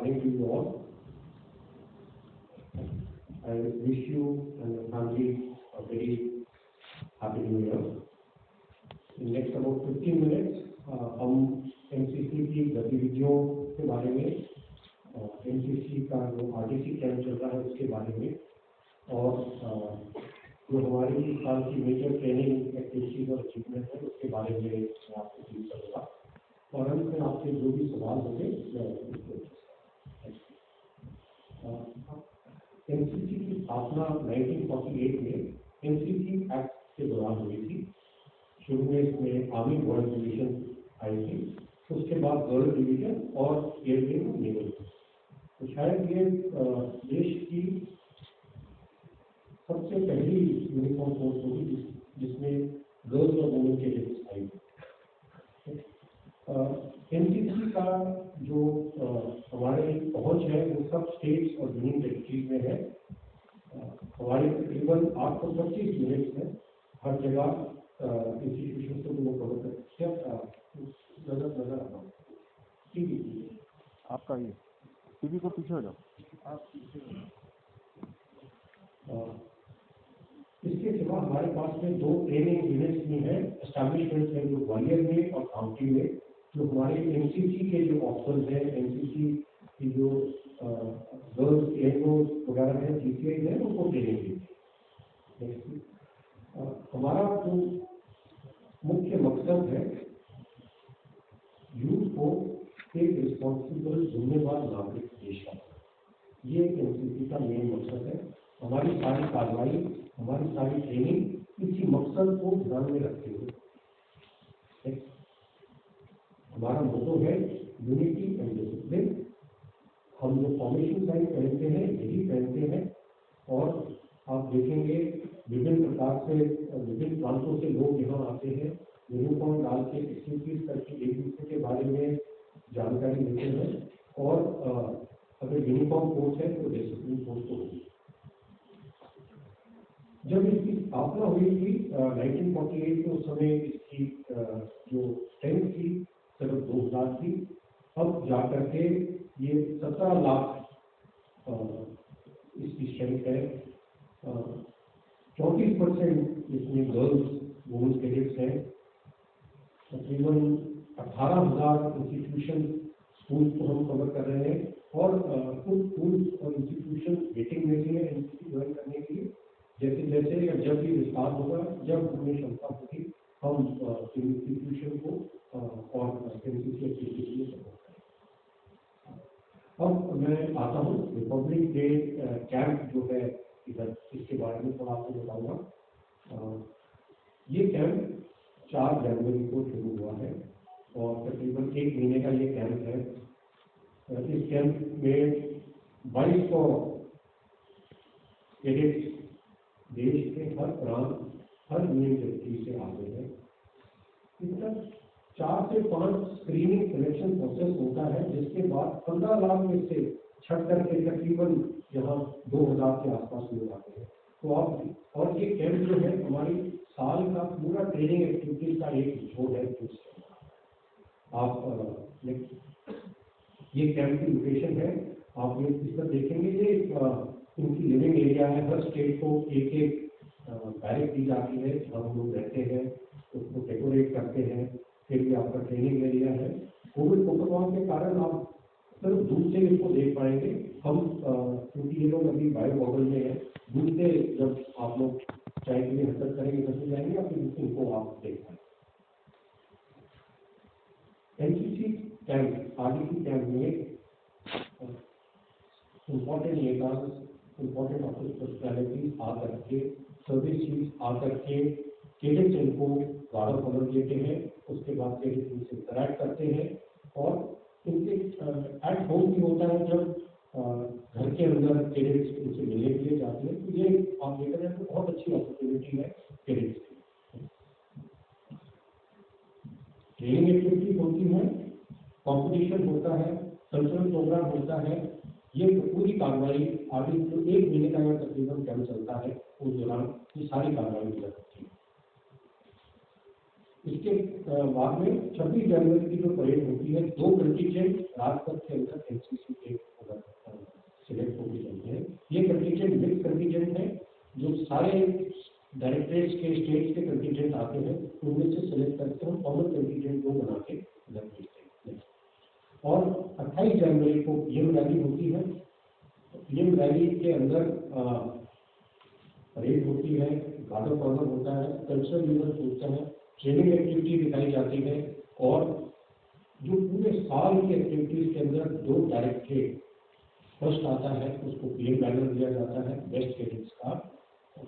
morning to you all. I wish you and your family a very happy new year. In next about 15 minutes हम NCC की गतिविधियों के बारे में, NCC का जो आरटीसी कैंप चल रहा है उसके बारे में, और जो हमारी इस साल की मेजर ट्रेनिंग एक्टिविटीज और अचीवमेंट है उसके बारे में मैं आपको ब्रीफ करूँगा, और अंत में आपके जो भी सवाल होंगे एनसीसी की स्थापना 1948 में एनसीसी एक्ट के दौरान हुई थी। शुरू में इसमें आर्मी वर्ल्ड डिवीजन आई थी, उसके बाद गर्ल डिवीजन और एयरविंग नेवल। तो शायद ये देश की सबसे पहली यूनिफॉर्म फोर्स होगी जिसमें गर्ल्स और वुमेन कैडेट्स आई। एनसीसी का जो हमारे पहुंच है वो सब स्टेट्स और यूनियन टेरिटरीज में है। हमारे तकरीबन 825 यूनिट्स हैं हर जगह इंस्टीट्यूशन से वो कवर करते हैं। नजर आता हूँ टीवी आपका ही टीवी को पीछे हो जाओ आप। इसके सिवा हमारे पास में 2 ट्रेनिंग यूनिट्स भी हैं, एस्टैब्लिशमेंट्स हैं, जो ग्वालियर में और काउंटी में, जो हमारे एनसीसी के जो ऑफिसर्स हैं, एनसीसी की जो गर्ल्स एयरफोर्स वगैरह हैं, जीसीआई हैं, उनको ट्रेनिंग देती है। हमारा जो मुख्य मकसद है यूथ को एक रिस्पॉन्सिबल जिम्मेदार नागरिक देश का, ये एनसीसी का मेन मकसद है। हमारी सारी कार्रवाई, हमारी सारी ट्रेनिंग इसी मकसद को ध्यान में रखते हुए। हमारा मोटो है यूनिटी एंड डिसिप्लिन। हम जो फॉर्मेशन साइन पहनते हैं यही पहनते हैं, और आप देखेंगे विभिन्न प्रकार से विभिन्न प्रांतों से लोग यहाँ आते हैं, यूनिफॉर्म डाल के एक्टिविटीज करके एक दूसरे के बारे में जानकारी देते हैं, और अगर यूनिफॉर्म फोर्स है तो डिसिप्लिन फोर्स तो होगी। जब इसकी स्थापना हुई थी 1948 में, उस समय इसकी जो स्ट्रेंथ थी सिर्फ 2000 थी। अब जाकर के ये 17 लाख इसकी स्ट्रेंथ है। 34% इसमें गर्ल्स वुमेन्स कैडेट्स हैं। तकरीबन 18,000 इंस्टीट्यूशन स्कूल को हम कवर कर रहे हैं, और कुछ स्कूल्स और इंस्टीट्यूशन वेटिंग में भी है एनसीसी ज्वाइन करने के लिए। जैसे जैसे या जब भी विस्तार होगा, जब हमें क्षमता होगी, हम इंस्टीट्यूशन को और एनसीसी एक्टिविटी के लिए सपोर्ट करें। अब मैं आता हूँ रिपब्लिक डे कैंप जो है इधर, इसके बारे में थोड़ा आपको बताऊंगा। ये कैंप 4 जनवरी को शुरू हुआ है, और तकरीबन 1 महीने का ये कैंप है। इस कैंप में 2200 कैडेट्स देश के हर प्रांत, हर यूनियन टेरिटरी से आते हैं। इनका 4 से 5 स्क्रीनिंग सिलेक्शन प्रोसेस होता है, जिसके बाद 15 लाख में से छट करके तकरीबन यहाँ 2000 के आसपास लोग आते हैं। तो आप, और ये कैंप जो है हमारी साल का पूरा ट्रेनिंग एक्टिविटीज का एक जोड़ है। आप ये कैंप की लोकेशन है, आप ये इस पर देखेंगे, ये इनकी लिविंग एरिया है। हर स्टेट को एक बैरक दी जाती है जहाँ हम लोग रहते हैं, उसको डेकोरेट करते हैं। फिर ये आपका ट्रेनिंग एरिया है। कोविड प्रोटोकॉल के कारण आप सिर्फ दूर से इसको देख पाएंगे। हम क्योंकि ये लोग अभी बायो बॉर्डर में है, दूर से जब आप लोग चाय के लिए हरकत करेंगे तब जाएंगे, और फिर इनको आप देख पाएंगे। एनसीसी कैंप, आरटीसी कैंप में इम्पोर्टेंट नेताज, इम्पोर्टेंट ऑफिस पर्सनैलिटीज आकर के, सर्विस चीफ आकर के कैडेट्स इनको गार्ड ऑफ ऑनर देते हैं। उसके बाद कैडेट्स इनसे इंटरैक्ट करते हैं, और इनसे एट होम भी होता है जब घर के अंदर कैडेट्स इनसे मिलने के लिए जाते हैं। तो ये आप देखा जाए तो बहुत अच्छी अपॉर्चुनिटी है कैडेट्स की। ट्रेनिंग एक्टिविटी होती है, कॉम्पिटिशन होता है, कल्चरल प्रोग्राम होता है। ये पूरी कार्रवाई आगे जो 1 महीने का यह तकरीबन कैंप चलता है, उस दौरान ये सारी कार्रवाई की जाती है। इसके बाद में 26 जनवरी की जो परेड होती है, 2 कंटीजेंट राजपथ के अंदर एनसीसी के कंटीजेंट मिक्स कंटीजेंट है, जो सारे डायरेक्टरेट्स के स्टेट्स के कंटीजेंट आते हैं उनमें से सेलेक्ट करके हम कॉमन कंटीजेंट को बना के इधर भेजते हैं। और 28 जनवरी को पीएम रैली होती है। पीएम रैली के अंदर परेड होती है, गार्ड ऑफ ऑनर होता है, कल्चरल इवेंट होता है, ट्रेनिंग एक्टिविटी दिखाई जाती है और जो पूरे साल की एक्टिविटीज के अंदर जो डायरेक्टरेट फर्स्ट आता है उसको पीएम बैनर दिया जाता है, बेस्ट कैडेट्स का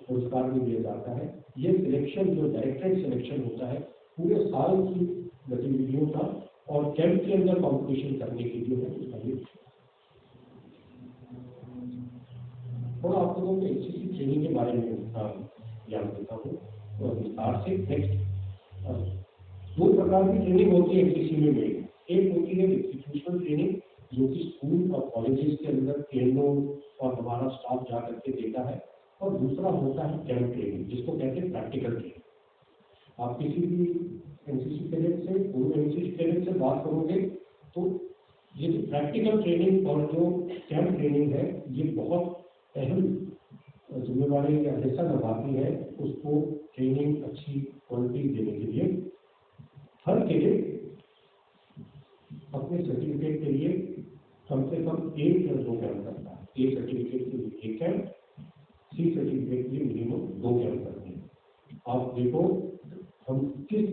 पुरस्कार भी दिया जाता है। ये सिलेक्शन जो डायरेक्टरेट सिलेक्शन होता है पूरे साल की गतिविधियों का और कैंप के अंदर कॉम्पिटिशन करने के लिए है उसका ये थोड़ा आप लोगों को एनसीसी ट्रेनिंग के बारे में ज्ञान देता हूँ और विस्तार से। नेक्स्ट 2 प्रकार की ट्रेनिंग होती है एनसीसी में मेन। एक होती है इंस्टीट्यूशनल ट्रेनिंग जो कि स्कूल और कॉलेजेस के अंदर ट्रेनरों और हमारा स्टाफ जा करके देता है, और दूसरा होता है कैंप ट्रेनिंग जिसको कहते हैं प्रैक्टिकल ट्रेनिंग। आप किसी भी एनसीसी कैडेट से पूर्व एनसीसी कैडेट से बात करोगे तो ये जो प्रैक्टिकल ट्रेनिंग और जो कैंप ट्रेनिंग है ये बहुत अहम जिम्मेवारी या हिस्सा निभाती है उसको ट्रेनिंग अच्छी क्वालिटी देने के लिए। हर कैडेट अपने सर्टिफिकेट के लिए कम से कम 1 या 2 कैंप करता है। ए सर्टिफिकेट के लिए 1 कैंप, सी सर्टिफिकेट के लिए मिनिमम 2 कैंप करते हैं। आप देखो हम किस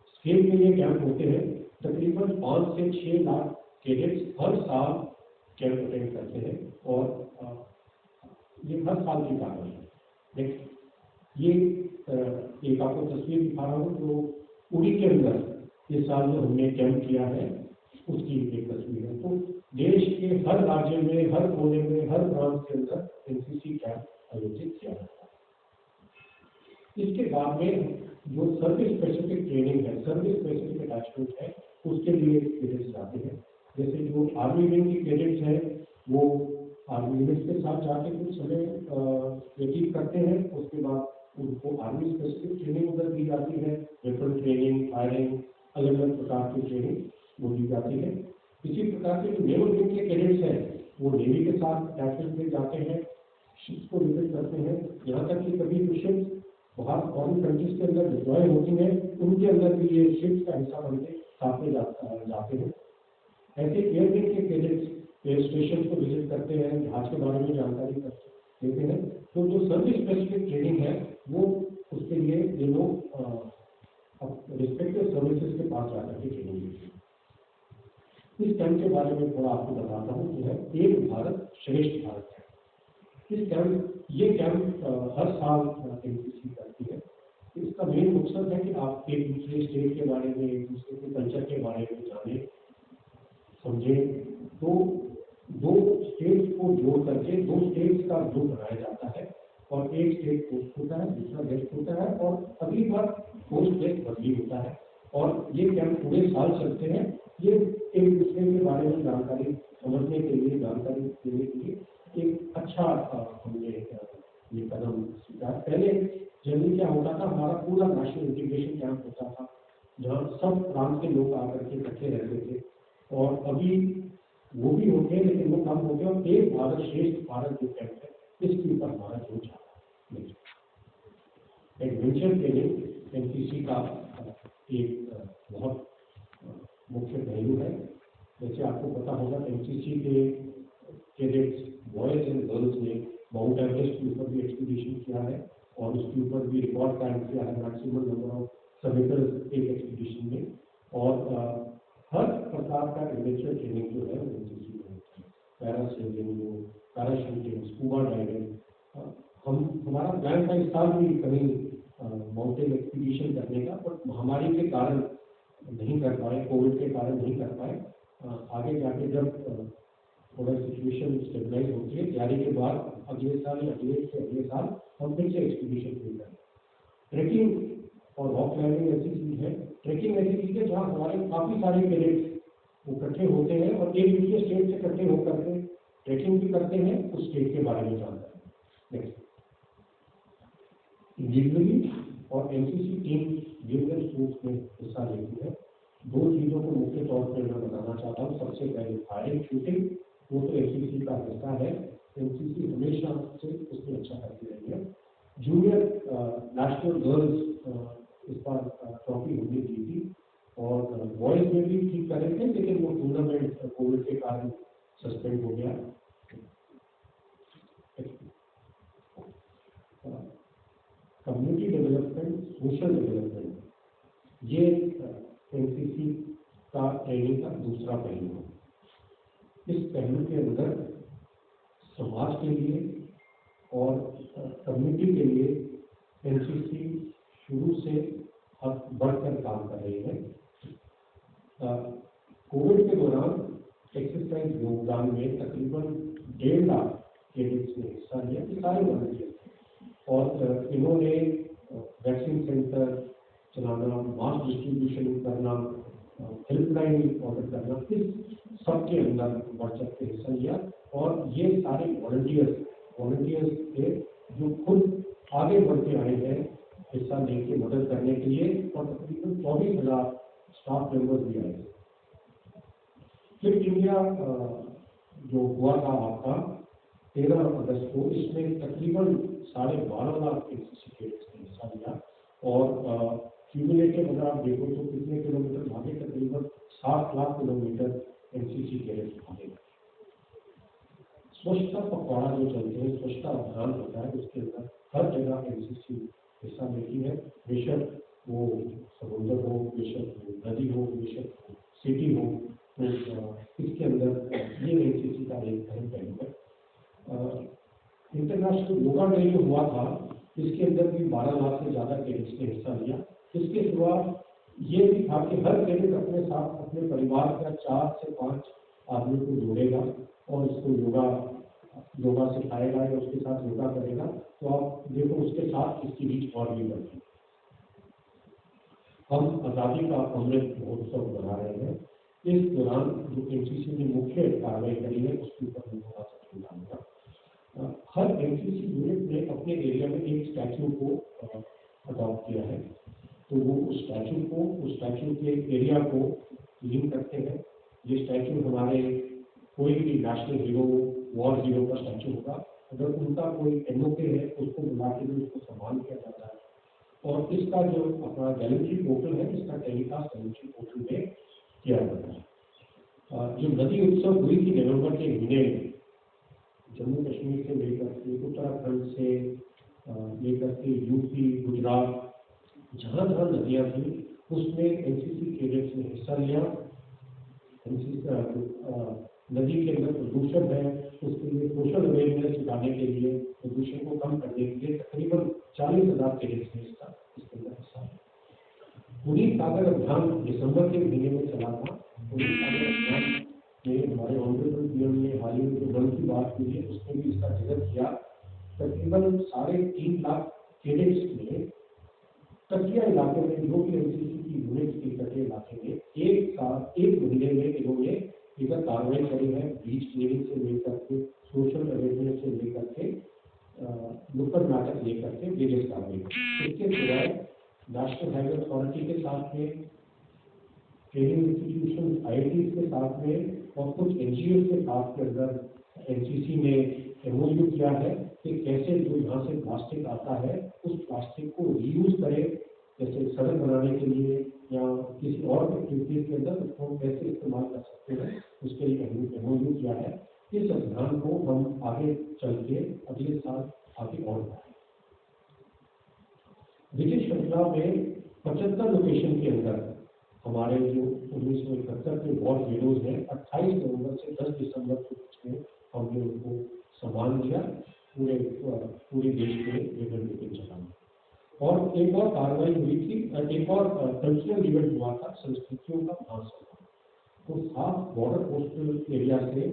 स्केल में ये कैंप होते हैं, तकरीबन 5 से 6 लाख कैडेट्स हर साल कैंप अटेंड करते हैं और ये हर साल की कार्रवाई है। नेक्स्ट ये एक आपको तस्वीर दिखा रहा हूँ जो उड़ी के अंदर इस साल जो हमने कैंप किया है उसकी एक तस्वीर है। तो देश के हर राज्य में, हर कोने में, हर ब्रांच के अंदर एनसीसी कैंप आयोजित किया जाता है। इसके बाद में जो सर्विस स्पेसिफिक ट्रेनिंग है, सर्विस स्पेसिफिक अटैचमेंट है, उसके लिए कैडेट्स जाते हैं। जैसे जो आर्मी विंग की कैडेट्स हैं वो आर्मी विंग के साथ जाके कुछ समय व्यतीत करते हैं, उसके बाद उनको आर्मी स्पेसिफिक ट्रेनिंग उधर दी जाती है, वेपन ट्रेनिंग, फायरिंग, अलग अलग प्रकार की ट्रेनिंग वो दी जाती है। इसी प्रकार के जो नेवल विंग के कैडेट्स हैं वो नेवी के साथ अटैचमेंट में जाते हैं, शिप्स को विजिट करते हैं, यहाँ तक कि कभी भी शिप्स बाहर फॉरेन कंट्रीज के अंदर डिप्लॉय होती हैं उनके अंदर भी ये शिप्स का हिस्सा बनके साथ में जाते हैं। ऐसे एयर विंग के कैडेट्स एयर स्टेशन को विजिट करते हैं, जहाज के बारे में जानकारी देते हैं। तो जो सर्विस स्पेसिफिक ट्रेनिंग है वो उसके लिए ये लोग रिस्पेक्टिव सर्विसेज के पास जाकर के ट्रेनिंग देते हैं। इस कैंप के बारे में थोड़ा आपको बताता हूँ, जो है एक भारत श्रेष्ठ भारत है। ये कैंप हर साल एनसीसी करती है। इसका मेन मकसद है कि आप एक दूसरे स्टेट के बारे में, एक दूसरे के कल्चर के बारे में जाने समझें। तो 2 स्टेट्स को जोड़ करके 2 स्टेट्स का ग्रुप बनाया जाता है और एक स्टेट पोस्ट होता है, दूसरा गेस्ट होता है और अगली बार पोस्ट गेस्ट बदली होता है और ये कैंप पूरे साल चलते हैं। ये एक दूसरे के बारे में जानकारी समझने के लिए, जानकारी देने के लिए एक अच्छा हमने ये कदम सीखा। पहले जनरली क्या होता था, हमारा पूरा नेशनल इंटीग्रेशन कैंप होता था जहाँ सब प्रांत के लोग आकर के इकट्ठे रहते थे, और अभी वो भी होते हैं लेकिन वो कम हो गए और एक भारत श्रेष्ठ भारत जो कैंप है इसके ऊपर हमारा जोर जाता है। एडवेंचर ट्रेनिंग एनसीसी का एक बहुत मुख्य पहलू है। जैसे आपको पता होगा एनसीसी के कैडेट्स बॉयज एंड गर्ल्स ने माउंट एवरेस्ट के ऊपर भी एक्सपीडिशन किया है और उसके ऊपर भी रिकॉर्ड कायम किया है, मैक्सिमम नंबर ऑफ सबमिटर्स एक एक्सपीडिशन में। और हर प्रकार का एडवेंचर ट्रेनिंग जो है वो एनसीसी में होता है। Parasailing, parachuting, scuba diving. हमारा प्लान था इस साल भी कहीं माउंटेन एक्सपीडिशन करने का, बट महामारी के कारण नहीं कर पाए, कोविड के कारण नहीं कर पाए। आगे जाके जब थोड़ा सिचुएशन स्टेबलाइज होती है, तैयारी के बाद अगले साल या अगले साल हम फिर से एक्सपीडिशन शुरू करें। ट्रैकिंग और रॉक क्लाइंबिंग ऐसी चीज है, ट्रैकिंग ऐसी चीज है जहाँ हमारे काफी सारे कैडेट्स इकट्ठे होते हैं और एक दूसरे स्टेट से इकट्ठे होकर के ट्रैकिंग भी करते हैं, उस स्टेट के बारे में जानते हैं। इंडिविजुअली और एनसीसी टीम विभिन्न स्पोर्ट्स में हिस्सा लेती है। 2 चीजों को मुख्य तौर पर मैं बताना चाहता हूँ। सबसे पहले फायरिंग, शूटिंग, वो तो एनसीसी का हिस्सा है। एनसीसी हमेशा से उसमें अच्छा करती रही है। जूनियर नेशनल गर्ल्स इस बार ट्रॉफी हमने की थी और बॉयज में भी ठीक कर रहे थे, लेकिन वो टूर्नामेंट कोविड के कारण सस्पेंड हो गया। कम्युनिटी डेवलपमेंट, सोशल डेवलपमेंट, ये एनसीसी का ट्रेनिंग का दूसरा पहलू है। इस पहलू के अंदर समाज के लिए और कम्युनिटी के लिए एनसीसी शुरू से अब बढ़कर काम कर रही है। कोविड के दौरान एक्सरसाइज योगदान में तकरीबन 1.5 लाख कैडेट्स ने हिस्सा लिया, सारे वॉलंटियर और इन्होंने वैक्सीन सेंटर चलाना, मास डिस्ट्रीब्यूशन करना, हेल्पलाइन ऑर्डर करना, इस सब के अंदर बढ़ चढ़ के हिस्सा लिया। और ये सारे वॉलंटियर्स थे जो खुद आगे बढ़ते आए हैं हिस्सा लेके मदद करने के लिए, और तकरीबन 24,000 स्टाफ मेंबर्स भी आए। फिट इंडिया जो हुआ था आपका 13 अगस्त को, इसमें तकरीबन 12.5 लाख एनसीसी कैडेट्स ने हिस्सा लिया और क्यूमुलेटिव अगर आप देखो तो कितने किलोमीटर भागे, तकरीबन 7 लाख किलोमीटर एनसीसी कैडेट्स भागे। स्वच्छता पखवाड़ा जो चलते हैं, स्वच्छता अभियान होता है, उसके अंदर हर जगह एनसीसी हिस्सा लेती है, बेशक वो समुद्र हो, बेशक वो नदी हो, बेशक वो सिटी हो, तो इसके अंदर ये एनसीसी का एक अहम पहलू है। इंटरनेशनल योगा डे जो हुआ था, इसके अंदर भी 12 लाख से ज़्यादा कैडेट्स ने हिस्सा लिया। इसके सिवा ये भी था कि हर कैडेट अपने साथ अपने परिवार का 4 से 5 आदमी को जोड़ेगा और इसको योगा सिखाएगा या उसके साथ योगा करेगा। तो आप देखो उसके साथ इसकी रीच और भी बढ़ती है। हम आज़ादी का अमृत महोत्सव मना रहे हैं। इस दौरान जो एनसीसी ने मुख्य कार्रवाई करी है उसके ऊपर मैं थोड़ा सा बताऊंगा। हर एनसीसी यूनिट ने अपने एरिया में एक स्टैचू को अडॉप्ट किया है, तो वो उस स्टैचू के एरिया को क्लीन करते हैं। ये स्टैचू हमारे कोई भी नेशनल हीरो, वॉर हीरो का स्टैचू होगा, अगर उनका कोई एमओके है उसको बुला के भी उसको सम्मान किया जाता है। और इसका जो अपना गैलेंट्री पोर्टल है, इसका टेलीकास्ट गैलेंट्री पोर्टल में किया जाता है। जो नदी उत्सव हुई थी नवंबर के महीने में, जम्मू कश्मीर से लेकर के उत्तराखंड से लेकर के यूपी, गुजरात, जहाँ जहाँ नदियाँ थी उसमें एनसीसी कैडेट्स ने हिस्सा लिया। नदी के अंदर प्रदूषण है, उसके लिए सोशल अवेयरनेस जुटाने के लिए, प्रदूषण को कम करने के लिए तकरीबन 40,000 कैडेट्स ने इसके अंदर हिस्सा लिया। पूरी सागर अभियान दिसंबर के महीने में चला था। पूरी सागर अभियान में हमारे ऑनरेबल पीएम ने हाल ही में जो मन की बात हुई है उसमें भी इसका जिक्र किया। तकरीबन 3.5 लाख कैडेट्स ने तकिया इलाके में, जो भी एनसीसी की यूनिट के तकिया इलाके में एक महीने में इन्होंने इधर कार्रवाई करी है। बीच क्लीनिंग से लेकर के, सोशल अवेयरनेस से लेकर के, नुक्कड़ नाटक लेकर के वेरियस कार्रवाई। इसके सिवाय नेशनल हाईवे अथॉरिटी के साथ में, ट्रेनिंग इंस्टीट्यूशन आईआईटी के साथ में और कुछ एनजीओ के साथ के अंदर एनसीसी ने एमओयू किया है कि कैसे जो यहाँ से प्लास्टिक आता है उस प्लास्टिक को रीयूज करें, जैसे सड़क बनाने के लिए या किसी और एक्टिविटीज के अंदर उसको कैसे इस्तेमाल कर सकते हैं, उसके लिए एमओयू किया है। इस अभियान को हम आगे चल के अगले साल आगे और बढ़ाएं। विजय श्रृंखला में 75 लोकेशन के अंदर हमारे जो 1971 के वॉर हीरोज हैं, 28 नवंबर से 10 दिसंबर के बीच में हमने उनको सम्मान दिया पूरे देश के विभिन्न जगह में। और एक और कार्रवाई हुई थी, एक और कल्चरल इवेंट हुआ था, संस्कृतियों का महोत्सव। तो 7 बॉर्डर कोस्टल एरिया से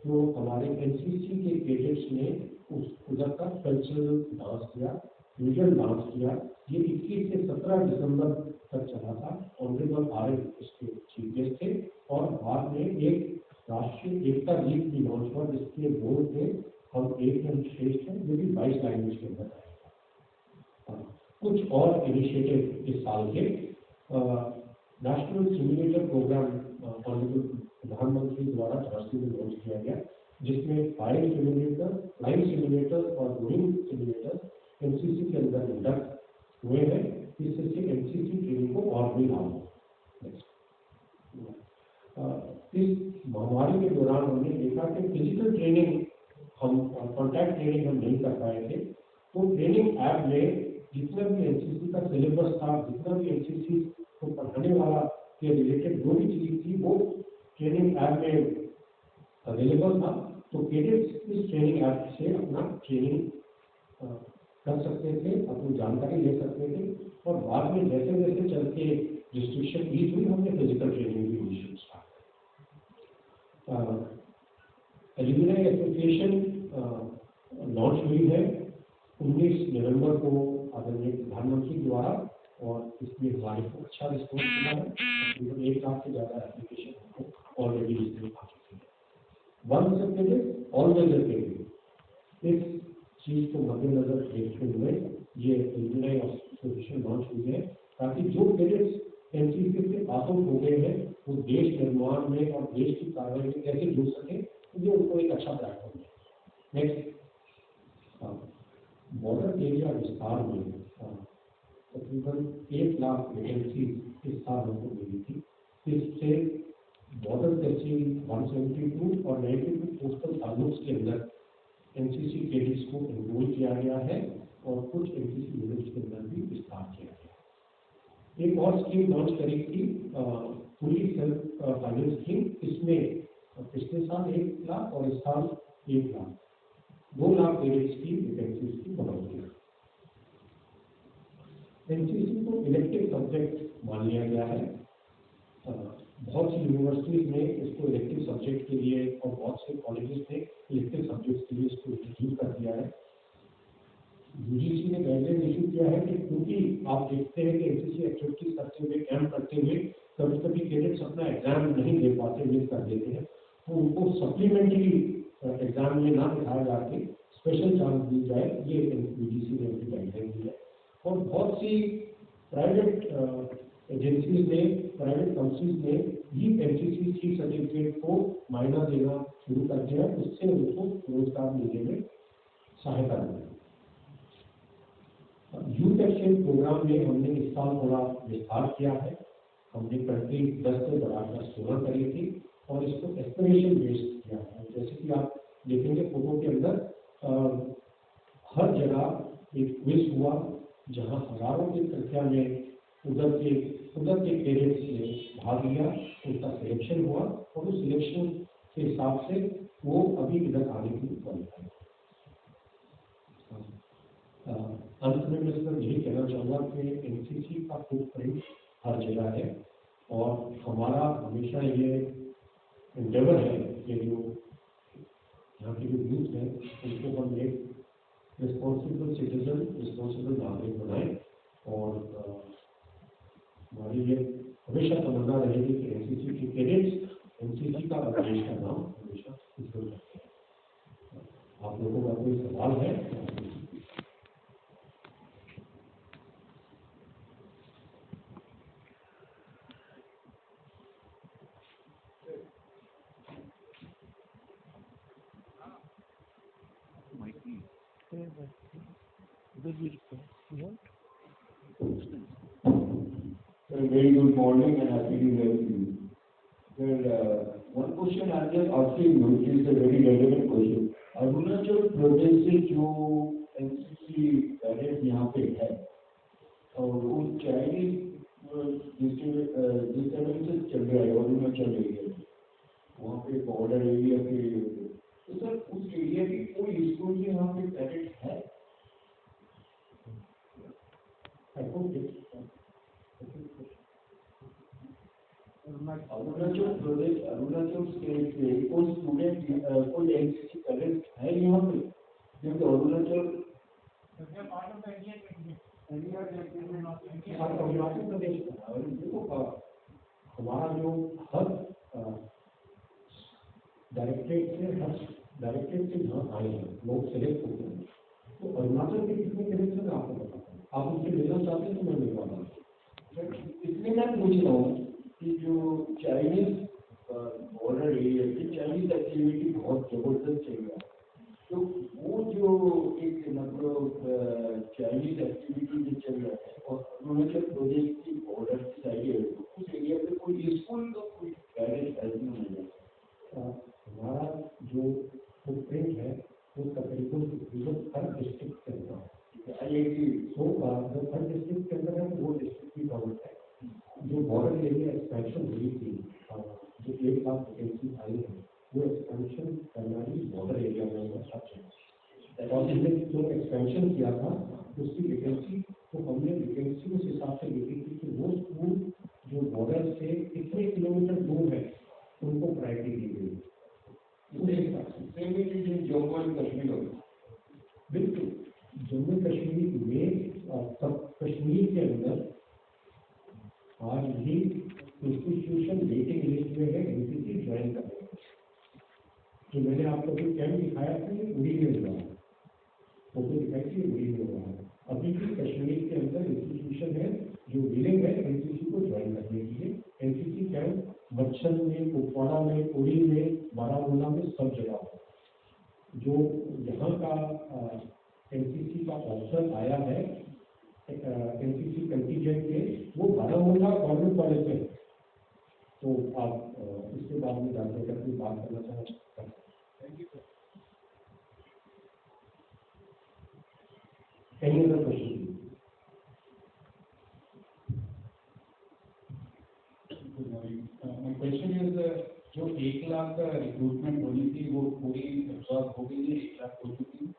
जो हमारे एनसीसी के कैडेट्स ने उधर का कल्चरल डांस किया, फ्यूजन डांस किया। ये 21 से 17 दिसंबर तक चला था। ऑनरेबल आरएफ इसके चीफ गेस्ट थे और बाद में एक राष्ट्रीय एकता गीत भी लॉन्च हुआ जिसके बोल थे हम एक हम श्रेष्ठ हैं, जो कि 22 लैंग्वेज के अंदर आएगा। कुछ और इनिशिएटिव इस साल के नेशनल सिमुलेटर प्रोग्राम ऑनरेबल प्रधानमंत्री द्वारा झांसी में लॉन्च किया गया। जिसमें फायर सिमुलेटर, फ्लाइंग सिमुलेटर और बोर्डिंग सिमुलेटर एनसीसी के अंदर इंडक्ट हुए हैं। इससे एनसीसी ट्रेनिंग को और भी लाभ हो। इस महामारी के दौरान हमने देखा कि फिजिकल ट्रेनिंग हम कॉन्टैक्ट ट्रेनिंग हम नहीं कर पाए थे, तो ट्रेनिंग ऐप में जितना भी एनसीसी का सिलेबस था, जितना भी एनसीसी को पढ़ाने वाला के रिलेटेड जो भी चीज थी वो ट्रेनिंग ऐप में अवेलेबल था। तो कैडेट्स इस ट्रेनिंग ऐप से अपना ट्रेनिंग कर सकते थे, अपनी जानकारी ले सकते थे। और बाद में जैसे जैसे चल के रिस्ट्रिक्शन ईज हुई, हमने फिजिकल ट्रेनिंग भी इनिशिएट स्टार्ट किया। एल्यूमिनाई एसोसिएशन लॉन्च हुई है 19 नवंबर को आदरणीय प्रधानमंत्री द्वारा, और इसमें हमारे को अच्छा रिस्पॉन्स मिला है। तकरीबन 1 लाख से ज़्यादा एप्लीकेशन ऑलरेडी इसमें आ चुकी है। वन से पहले ऑल वेदर के लिए इस चीज़ को मद्देनजर देखते हुए ये एल्यूमिनाई एसोसिएशन लॉन्च हुई है, ताकि जो कैडेट्स एनसीसी से पास आउट हो गए हैं वो देश निर्माण में और देश की कार्रवाई में कैसे जुड़ सके, ये उनको एक अच्छा प्लेटफॉर्म है। नेक्स्ट, बॉर्डर एरिया विस्तार में तकरीबन 1 लाख वैकेंसी इस साल हमको मिली थी। इससे बॉर्डर तहसील 172 और 92 पोस्टल ताल्लुक के अंदर एनसीसी कैडेट्स को एनरोल किया गया है, और कुछ एनसीसी यूनिट्स के अंदर भी विस्तार किया गया। एक और स्कीम लॉन्च करी थी फुली सेल्फ फाइनेंस स्कीम। इसमें पिछले साल 1 लाख और इस साल 1 लाख 2 लाख कैडेट्स की वैकेंसीज की बढ़ोतरी। एनसीसी को इलेक्टिव सब्जेक्ट मान लिया गया है। बहुत सी यूनिवर्सिटीज ने इसको इलेक्टिव सब्जेक्ट के लिए और बहुत से कॉलेजेस ने इलेक्टिव सब्जेक्ट के लिए इसको इंट्रोड्यूस कर दिया है। यूजीसी ने गाइडलाइन इशू किया है कि क्योंकि आप देखते हैं कि एनसीसी एक्टिविटीज करते हुए, कैंप करते हुए कभी कभी कैडेट्स अपना एग्जाम नहीं दे पाते, मिस कर देते हैं, तो उनको सप्लीमेंट्री एग्जाम में ना बिठाया जाके स्पेशल चांस दी जाए, ये यूजीसी ने उनकी गाइडलाइन दी है। और बहुत सी प्राइवेट एजेंसीज ने, प्राइवेट कंपनीज ने भी एनसीसी सी सर्टिफिकेट को मायना देना शुरू कर दिया है। उससे उनको रोजगार मिलने में सहायता मिलेगी। यूथ एक्सचेंज प्रोग्राम में हमने इस साल थोड़ा विस्तार किया है। हमने कंट्री 10 से बढ़ाकर 16 करी थी और इसको एस्पिरेशन बेस्ड किया है। जैसे कि आप देखेंगे फोटो के अंदर हर जगह एक क्विज हुआ, जहां हजारों की संख्या में उधर के कैडेट्स ने भाग लिया, उनका सिलेक्शन हुआ और उस सिलेक्शन के हिसाब से वो अभी इधर आने के लिए क्वालिफाई। अंत में मैं सिर्फ यही कहना चाहूँगा कि एनसीसी का फुटप्रिंट हर जगह है, और हमारा हमेशा ये एंडेवर है कि जो यहाँ के जो यूथ है उनको हम एक रिस्पॉन्सिबल सिटीजन, रिस्पॉन्सिबल नागरिक बनाएं। और हमारी ये हमेशा तमन्ना रहेगी कि एनसीसी की कैडेट्स एनसीसी का और देश का नाम हमेशा उज्जवल करते हैं। आप लोगों का कोई सवाल है? Very good morning and happy new year to you. Well, one question I am just asking you, which is a very relevant question. Arunachal Pradesh से जो एनसीसी कैडेट यहाँ पे है और वो चाइनीज डिस्टर्बेंसेस चल रहा है अरुणाचल एरिया में, वहाँ पे बॉर्डर एरिया के, तो सर उस एरिया की कोई स्कूल में वहाँ पे कैडेट है? अरुणाचल प्रदेश, अरुणाचल स्टेट से कोई स्टूडेंट, कोई एनसीसी कैडेट है यहाँ पे? क्योंकि अरुणाचल अरुणाचल प्रदेश हमारा जो हर डायरेक्टरेट से जहाँ आए हैं लोग सेलेक्ट होते हैं, तो अरुणाचल के कितने कैडेट्स हैं आपको बताता हूँ। आप उनसे मिलना चाहते हैं तो मैं मिलवा दूँ। इसलिए मैं पूछ रहा हूँ कि जो चाइनीज बॉर्डर एरिया की चाइनीज एक्टिविटी बहुत जबरदस्त चल रहा है। तो वो जो एक मतलब चाइनीज एक्टिविटी जो चल रहा है और अरुणाचल प्रदेश की बॉर्डर की साइड है, उस एरिया पे कोई स्कूल का कोई गाइडेंस ऐसा नहीं है। हमारा जो फुटप्रिंट है उसका तरीकों हर डिस्ट्रिक्ट के अंदर है। IIT तो जो हर डिस्ट्रिक्ट के अंदर है वो डिस्ट्रिक्ट की गवर्नमेंट है। जो बॉर्डर एरिया एक्सपेंशन हुई थी, जो 1 लाख वैकेंसी आई है, वो एक्सपेंशन करनाली बॉर्डर एरिया में हुआ सबसे। और हमने जो एक्सपेंशन किया था उसकी वैकेंसी, तो हमने वैकेंसी उस हिसाब से देखी थी कि वो स्कूल जो बॉर्डर से कितने किलोमीटर दूर है उनको प्रायोरिटी दी गई। जम्मू एंड कश्मीर, बिल्कुल जम्मू कश्मीर में कश्मीर के अंदर आज भी इंस्टीट्यूशन वेटिंग लिस्ट में है एनसीसी ज्वाइन करने का। जो मैंने आपको जो कैंप दिखाया था ये उड़ी में हुआ है, फोटो दिखाई थी उड़ी में हुआ है। अभी भी कश्मीर के अंदर इंस्टीट्यूशन है जो विलिंग है एनसीसी को ज्वाइन करने के लिए। एनसीसी कैंप बच्चन में, कुपवाड़ा में, उड़ी में, बारामूला में सब जगह पर। जो यहाँ का एनसीसी का ऑप्शन आया है एनसीसी कंटीजेंट के, वो बारामूला गवर्नमेंट कॉलेज में। तो आप इसके बाद में जानने का कोई बात करना चाहते हैं? Any other question? My question is, जो 1 लाख का रिक्रूटमेंट होनी थी वो पूरी एब्जॉर्ब हो गई है, 1 लाख हो चुकी है।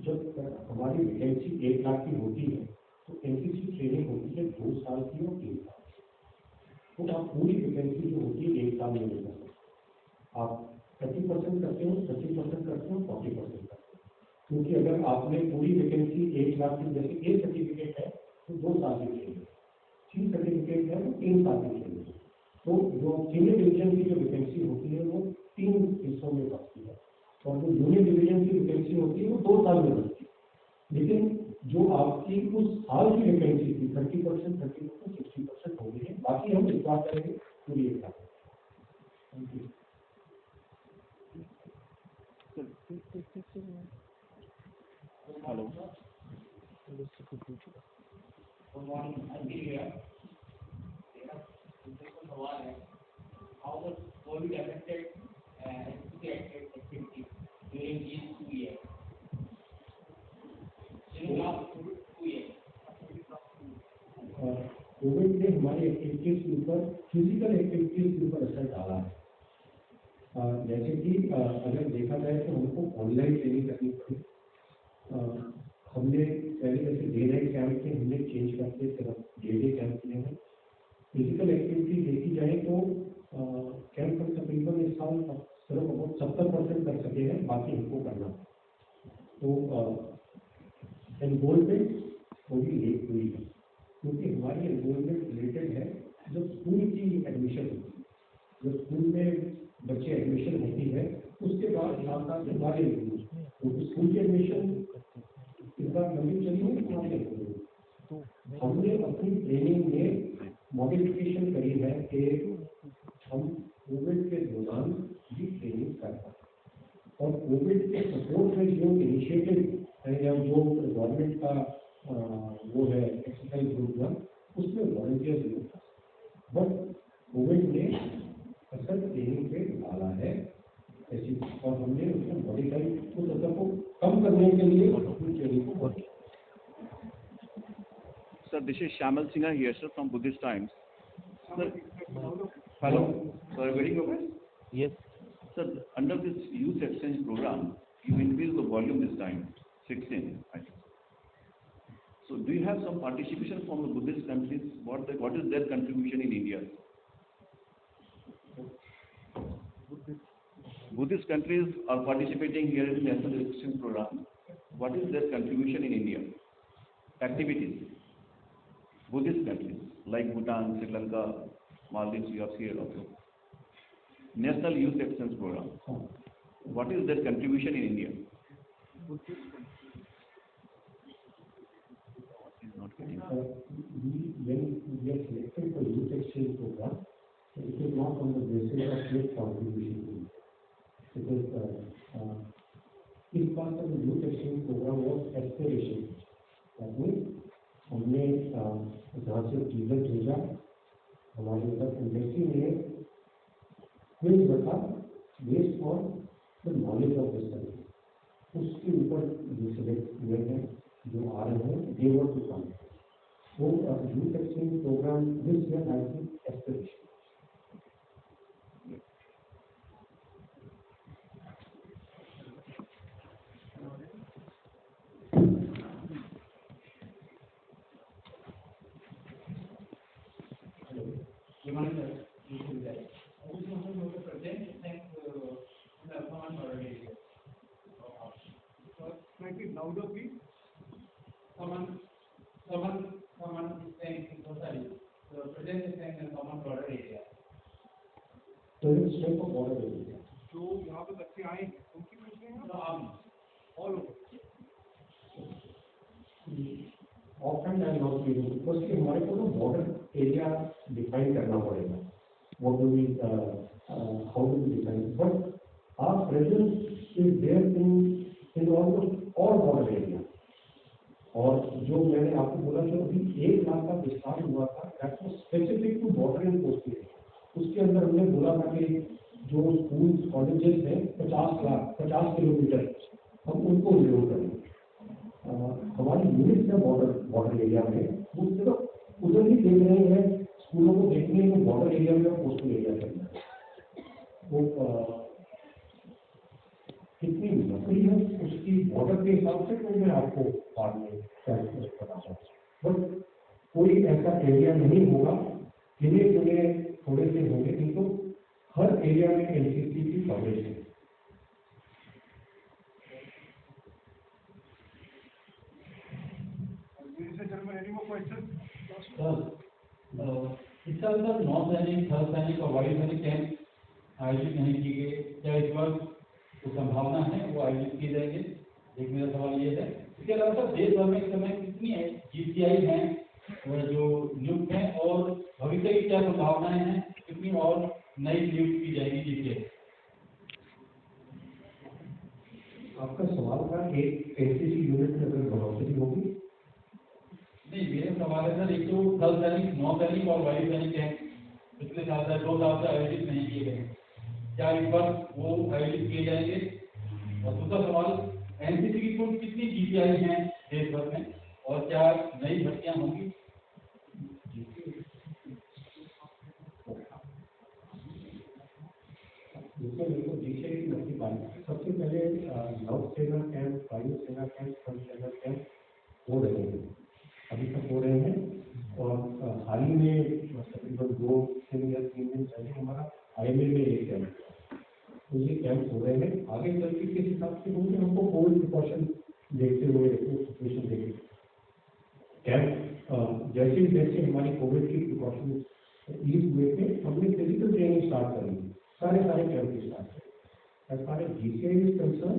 जब हमारी वैकेंसी 1 लाख की होती है तो एनसीसी ट्रेनिंग होती है 2 साल की और 3 साल की। तो आप पूरी वैकेंसी जो होती है 1 साल में ले सकते हैं। आप 30% करते हो, 30% करते हो, 40% करते हो। क्योंकि अगर आपने पूरी वैकेंसी 1 लाख की, जैसे A सर्टिफिकेट है तो 2 साल की चाहिए, C सर्टिफिकेट है तो 3 साल की चाहिए। तो जो सीनियर डिवीजन की जो वैकेंसी होती है वो 3 हिस्सों में बचती है और जो जूनियर डिवीजन की वैकेंसी होती है वो 2 साल में बचती है। लेकिन जो आपकी उस साल की वैकेंसी थी 30%, 60% हो गई है। बाकी हम विश्वास करेंगे पूरी 1 लाख। हेलो, सवाल है, how the COVID affected the activity during these 2 years? During last 2 years. Covid ने हमारी एक्टिविटीज के ऊपर, फिजिकल एक्टिविटीज के ऊपर असर डाला है। जैसे कि अगर देखा जाए तो हमको ऑनलाइन ट्रेनिंग करनी पड़ी। हमने पहले जैसे डे नाइट कैंप थे, हमने चेंज करके सिर्फ डे कैंप किए हैं। फिजिकल एक्टिविटी देखी जाए तो कैंप पर तकरीबन इस साल सिर्फ 70% कर सके हैं, बाकी हमको करना। तो एनरोलमेंट थोड़ी लेट हुई है क्योंकि हमारी एनरोलमेंट रिलेटेड है जो स्कूल की एडमिशन होती है। जो स्कूल में बच्चे एडमिशन होती है उसके बाद साथ साथ हमारे क्योंकि स्कूल की एडमिशन इस बार लंबी चली है। तो हमने अपनी ट्रेनिंग में मॉडिफिकेशन करी है कि हम कोविड के दौरान भी ट्रेनिंग कर पाए और कोविड के सपोर्ट में जो इनिशिएटिव है या जो गवर्नमेंट का वो है एक्सरसाइज प्रोग्राम, उसमें वॉलंटियर्स नहीं था। बट कोविड ने असर ट्रेनिंग पे डाला है ऐसी, और हमने उसको मॉडिफाई उस असर को कम करने के लिए अपनी ट्रेनिंग को बढ़ाया। Sir, this is Shamal Singha here, sir, from Buddhist Times. Sir, hello. So, are you getting over? Yes. Sir, under this youth exchange program, you increase the volume this time, 16, I think. So, do you have some participation from the Buddhist countries? What is their contribution in India? Buddhist countries are participating here in the national exchange program. What is their contribution in India? Activities. Buddhist countries like Bhutan, Sri Lanka, Maldives, you have here also. National Youth Exchange Program. What is their contribution in India? Is not when we are selected for youth exchange program, it is not on the basis of state contribution. Because इस बार का जो youth exchange program was aspiration. That means हमने जहाँ से teacher भेजा हमारे उधर industry ने क्विज बता based on the knowledge of this country उसके ऊपर जो सिलेक्ट हुए हैं जो आ रहे हैं दे वांट टू कम वो youth exchange programme this year has been aspiration. Louder, please. Someone is saying, sorry, the president is saying that common border area. So it's state of border area. जो यहाँ पे बच्चे आए उनकी पूछ रहे हैं all over. Often I not be able because कि हमारे को ना border area define करना पड़ेगा. What do we how do we define? But our presence is there in almost all border area. और जो मैंने आपको बोला जो अभी 1 लाख का विस्तार हुआ था that was specific to border and coast area. उसके अंदर हमने बोला था कि जो स्कूल कॉलेजेस हैं 50 किलोमीटर हम उनको इंक्लूड करेंगे. हमारी यूनिट है बॉर्डर एरिया में वो सिर्फ उधर ही देख रहे हैं स्कूलों को देखने में बॉर्डर एरिया में और कोस्टल एरिया के अंदर वो कितनी लकड़ी है उसकी बॉर्डर के हिसाब से कोई मैं आपको बाद में कैलकुलेट बताऊंगा. बट कोई ऐसा एरिया नहीं होगा गिने चुने थोड़े से होंगे किंतु हर एरिया में एनसीसी की कवरेज है. इस साल तक नौसैनिक थल सैनिक और वायु सैनिक कैंप आयोजित नहीं किए गए. क्या इस बार तो संभावना है वो आयोजित किए जाएंगे? एक मेरा सवाल ये है. इसके अलावा सर देश भर में इस समय कितनी GCI हैं जो नियुक्त हैं और भविष्य की क्या संभावनाएं हैं, कितनी और नई नियुक्त की जाएगी GCI? आपका सवाल था एक एनसीसी यूनिट में अगर बढ़ोतरी होगी. नहीं मेरा सवाल है सर एक तो थल सैनिक नौसैनिक और वायु सैनिक कैंप पिछले साल से 2 साल से आयोजित नहीं किए गए. क्या इस बार वो आयोजित किए जाएंगे? और दूसरा सवाल एनसीसी की कुल कितनी GCI हैं देश भर में और क्या नई भर्तियां होंगी? GCI की भर्ती पाई सबसे पहले नौसेना कैंप वायु सेना कैंप थल सेना कैंप हो रहे हैं अभी तक हो रहे हैं. और हाल ही में तकरीबन 2 या 3 दिन पहले हमारा IMA में एक कैंप तो ये कैंप हो रहे हैं. आगे चल के किस हिसाब से होंगे हमको कोविड प्रिकॉशन देखते हुए सिचुएशन देखते कैंप जैसे हमारी कोविड की प्रिकॉशन ईज हुए थे हमने फिजिकल ट्रेनिंग स्टार्ट कर दी. सारे कैंप की स्टार्ट करें. As far as GCI is concern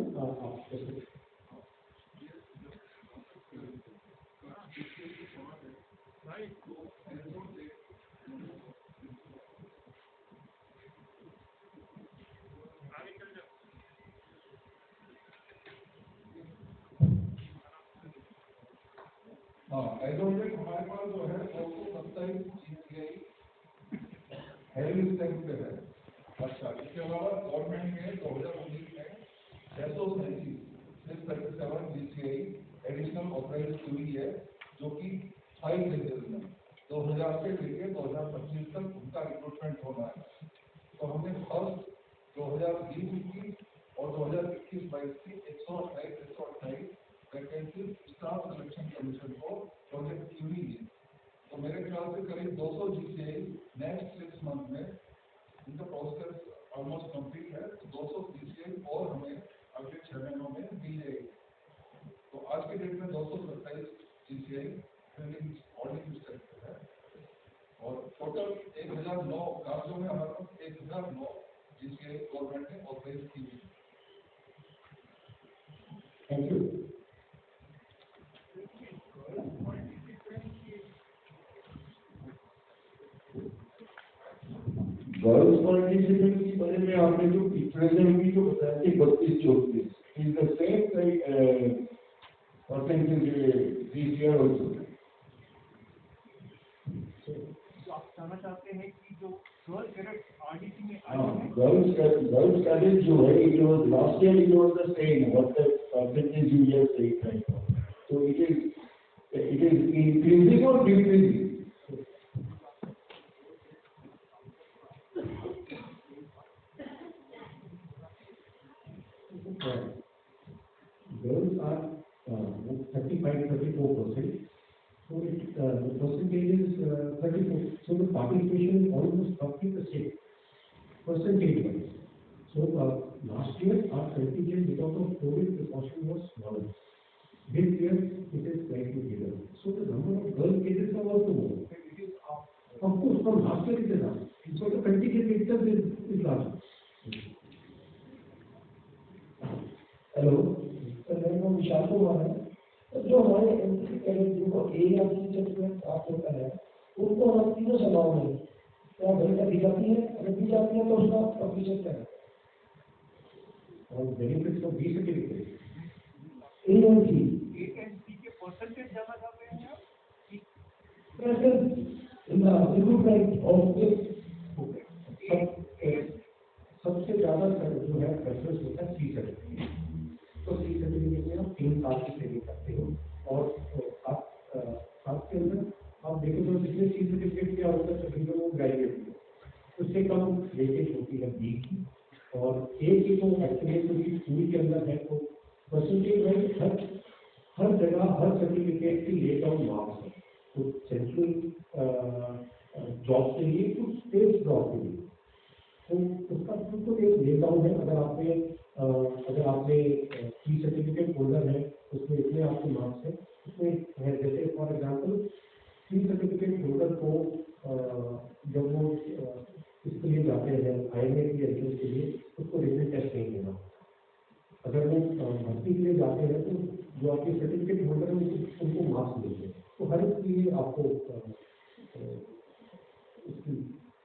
आप एडोमेट हमारे पास जो है 227 GCI हेल्थ टैंक पे है. अच्छा इसके अलावा गवर्नमेंट ने 2019 में 637 GCI एडिशनल ऑथराइज हुई है जो कि 5 फेजेस में 2000 से लेकर 2025 तक उनका रिक्रूटमेंट होना है. तो हमने फर्स्ट 2020-21 और 2021-22 की 128 वैकेंसी स्टाफ सिलेक्शन कमीशन को प्रोजेक्ट की हुई है. तो मेरे ख्याल से करीब 200 GCI नेक्स्ट 6 मंथ में इनका प्रोसेस ऑलमोस्ट कंप्लीट है. तो 200 GCI और हमें अगले 6 महीनों में मिल जाएगी. तो आज के डेट में 227 GCI ट्रेनिंग ऑर्डिंग स्टेट पे है और टोटल 1009 कागजों में हमारे पास 1009 GCI गवर्नमेंट ने ऑथराइज की हुई है. Thank you. आपने जो प्रेजेंट की जो बताया कि 32-34 is the same percentage this year also. तो आप कहना चाहते हैं कि जो 12 कैरेट आरडीसी में आए हैं Girls college जो है it was last year it was the same what the percentage you just said right now. So it is increasing or decreasing? Girls are 35-34%. So the percentage is 34. So the participation is almost roughly the same percentage-wise. So last year our contingent because of COVID precaution was smaller. This year it is slightly bigger. So the number of girl cases are also more. it is up. Of course, from last year it is up. So the contingent itself is larger. Hello sir, मेरा नाम विशाल कुमार है। तो जो हमारे NCC cadet जिनको area certificate प्राप्त होता है उनको हम तीनों सभाओं में क्या भूमिका दी जाती है, अगर दी जाती है तो उसका प्रतिशत क्या है? और benefits of B certificate ANC ANC के परसेंटेज जाना चाहते हैं आप कि present in the recruitment of सबसे ज्यादा जो है प्रेफरेंस होता है सी सर्टिफिकेट। तो सी सर्टिफिकेट में आप 3 साल की ट्रेनिंग करते हो और साथ के अंदर आप देखें तो जितने सी सर्टिफिकेट क्या होता है सभी लोग ग्रेजुएट होते उससे कम वेटेज होती है बी की और ए की तो एक्चुअली क्योंकि स्कूल के अंदर है तो परसेंटेज वाइज हर जगह हर सर्टिफिकेट की लेट डाउन मार्क्स है। तो सेंट्रल जॉब के लिए कुछ स्टेट जॉब के लिए तो उसका बिल्कुल एक लेट डाउन है। अगर आपने सी सर्टिफिकेट होल्डर है उसमें इतने आपके मार्क्स है उसमें है जैसे for example C certificate holder को जब वो इसके लिए जाते हैं आईएमए की एंट्रेंस के लिए उसको रिटन टेस्ट नहीं देना। अगर वो भर्ती के लिए जाते हैं तो जो आपके सर्टिफिकेट होल्डर है उनको मार्क्स मिलते हैं। तो हर एक लिए आपको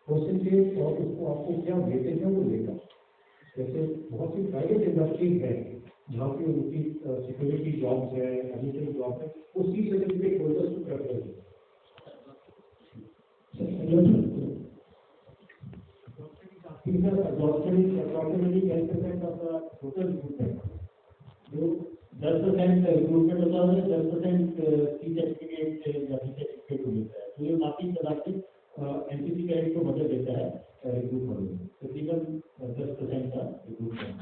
परसेंटेज और उसको आपको क्या वेटेज है वो लेगा। जैसे बहुत सी प्राइवेट इंडस्ट्रीज है जहाँ पे उनकी सिक्योरिटी जॉब्स है, एडिशनल जॉब है, वो सी सर्टिफिकेट होल्डर्स को प्रेफरेंस है। approximately 10% of the total recruitment. जो 10% recruitment होता है 10% सी सर्टिफिकेट या सी सर्टिफिकेट मिलता है। तो ये काफी तरह से एनसीसी कैडेट को मदद देता है रिक्रूटमेंट में। तकरीबन 10% का recruitment.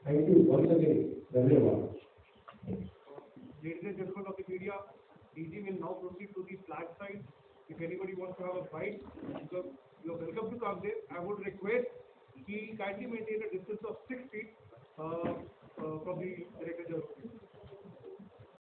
Thank you once again. धन्यवाद। Ladies and gentlemen of the media, DG will now proceed to the flag side. If anybody wants to have a fight, you are welcome to come there. I would request he kindly maintain a distance of 6 feet from the Director General.